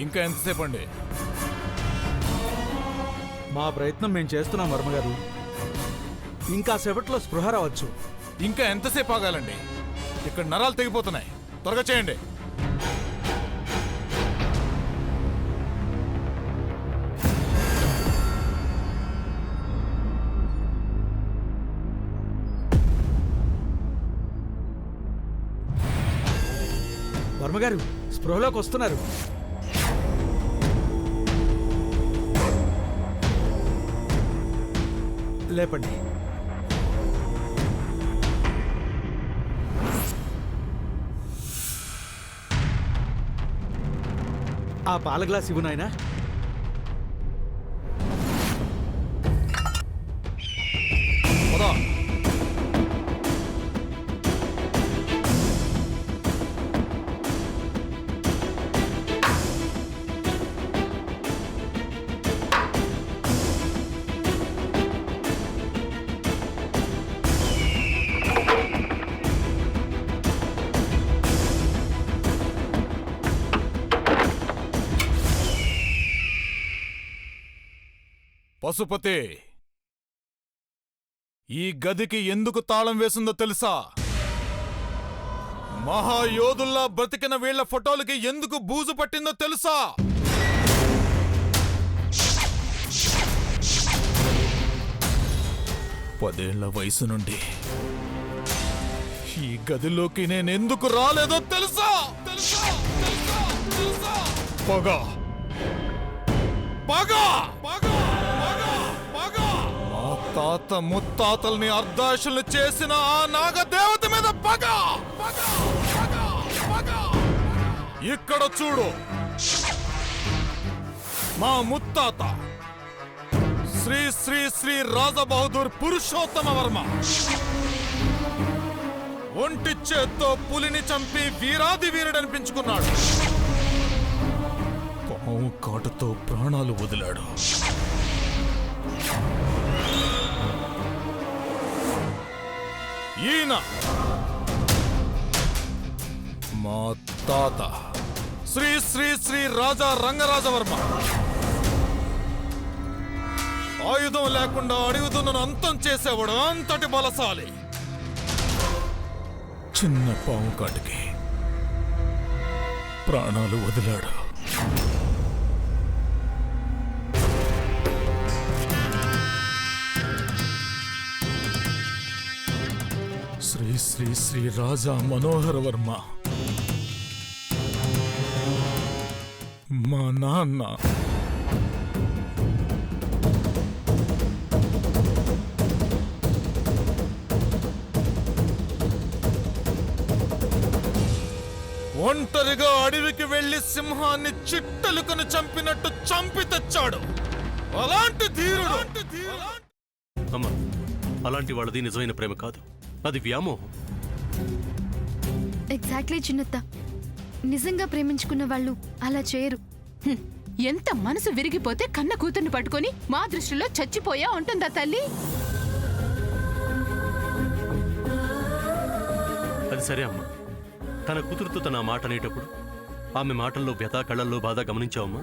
ఇంకా ఎంతసేపు అండి? మా ప్రయత్నం మేము చేస్తున్నాం వర్మగారు. ఇంకా సేపట్లో స్పృహ రావచ్చు. ఇంకా ఎంతసేపు ఆగాలండి? ఇక్కడ నరాలు తెగిపోతున్నాయి. త్వరగా చేయండి. వర్మగారు స్పృహలోకి వస్తున్నారు. లేపండి. ఆ పాల గ్లాస్ ఇవ్వు నాయనా. పదా. పశుపతి, ఈ గదికి ఎందుకు తాళం వేసిందో తెలుసా? మహాయోధుల్లా బ్రతికిన వీళ్ల ఫోటోలకి ఎందుకు బూజు పట్టిందో తెలుసా? పదేళ్ల వయసు నుండి ఈ గదిలోకి నేనెందుకు రాలేదో తెలుసా? తెలుసా? తెలుసా? తెలుసా? పగ పగ పగ పగ పగ. మా తాత ముత్తాతల్ని అర్ధాశులు చేసిన ఆ నాగదేవత మీద పగ పగ పగ పగ. ఇక్కడ చూడు, మా ముత్తాత శ్రీ శ్రీ శ్రీ రాజబహదూర్ పురుషోత్తమ వర్మ ఒంటి చేత్తో పులిని చంపి వీరాది వీరుడనిపించుకున్నాడు. పాము కాటుతో ప్రాణాలు వదిలాడు. ఈయన మా తాత శ్రీ శ్రీ శ్రీ రాజా రంగరాజవర్మ ఆయుధం లేకుండా అడుగుతున్నను అంతం చేసేవాడు. అంతటి బలశాలి. చిన్న పాము కాటుకి ప్రాణాలు వదిలాడు. శ్రీ శ్రీ శ్రీ రాజా మనోహర వర్మ మా నాన్న ఒంటరిగా అడవికి వెళ్లి సింహాన్ని చిట్టలుకను చంపినట్టు చంపి తెచ్చాడు. అలాంటి ధీరుడు. అమ్మ, అలాంటి వాళ్ళది నిజమైన ప్రేమ కాదు, అది వ్యామోహం. ఎగ్జాక్ట్లీ చిన్నత్త. నిజంగా ప్రేమించుకున్న వాళ్ళు అలా చేయరు. ఎంత మనసు విరిగిపోతే కన్న కూతుర్ని పట్టుకొని మా దృష్టిలో చచ్చిపోయా ఉంటుందా తల్లి? అది సరే అమ్మా, తన కూతురుతో తన మాట అనేటప్పుడు ఆమె మాటల్లో వ్యథ, కళ్ళల్లో బాధ గమనించావమ్మా?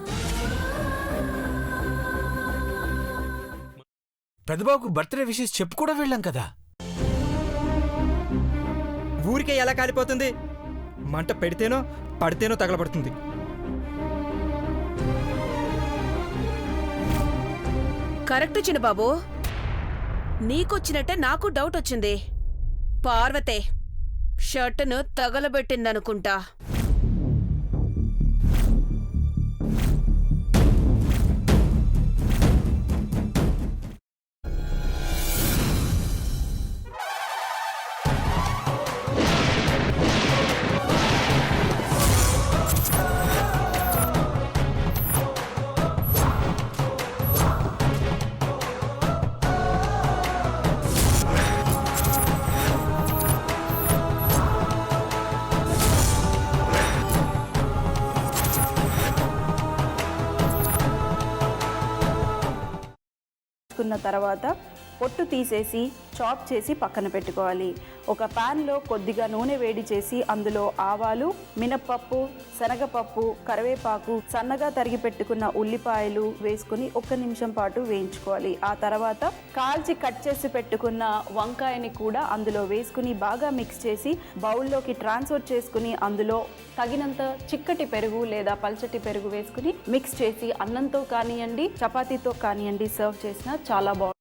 పెద్దబాబుకు బర్త్డే విషెస్ చెప్పు కూడా వెళ్ళాం కదా. ఊరికే ఎలా కాలిపోతుంది? మంట పెడితేనో పడితేనో తగలబడుతుంది. కరెక్ట్ చిన్నబాబు, నీకొచ్చినట్టే నాకు డౌట్ వచ్చింది. పార్వతే షర్టును తగలబెట్టిందనుకుంటా. తర్వాత పొట్టు తీసేసి చాప్ చేసి పక్కన పెట్టుకోవాలి. ఒక ప్యాన్లో కొద్దిగా నూనె వేడి చేసి అందులో ఆవాలు, మినప్పప్పు, శనగపప్పు, కరివేపాకు, సన్నగా తరిగి పెట్టుకున్న ఉల్లిపాయలు వేసుకుని 1 నిమిషం పాటు వేయించుకోవాలి. ఆ తర్వాత కాల్చి కట్ చేసి పెట్టుకున్న వంకాయని కూడా అందులో వేసుకుని బాగా మిక్స్ చేసి బౌల్లోకి ట్రాన్స్ఫర్ చేసుకుని అందులో తగినంత చిక్కటి పెరుగు లేదా పల్చటి పెరుగు వేసుకుని మిక్స్ చేసి అన్నంతో కానివ్వండి, చపాతీతో కానివ్వండి సర్వ్ చేసినా చాలా బాగుంటుంది.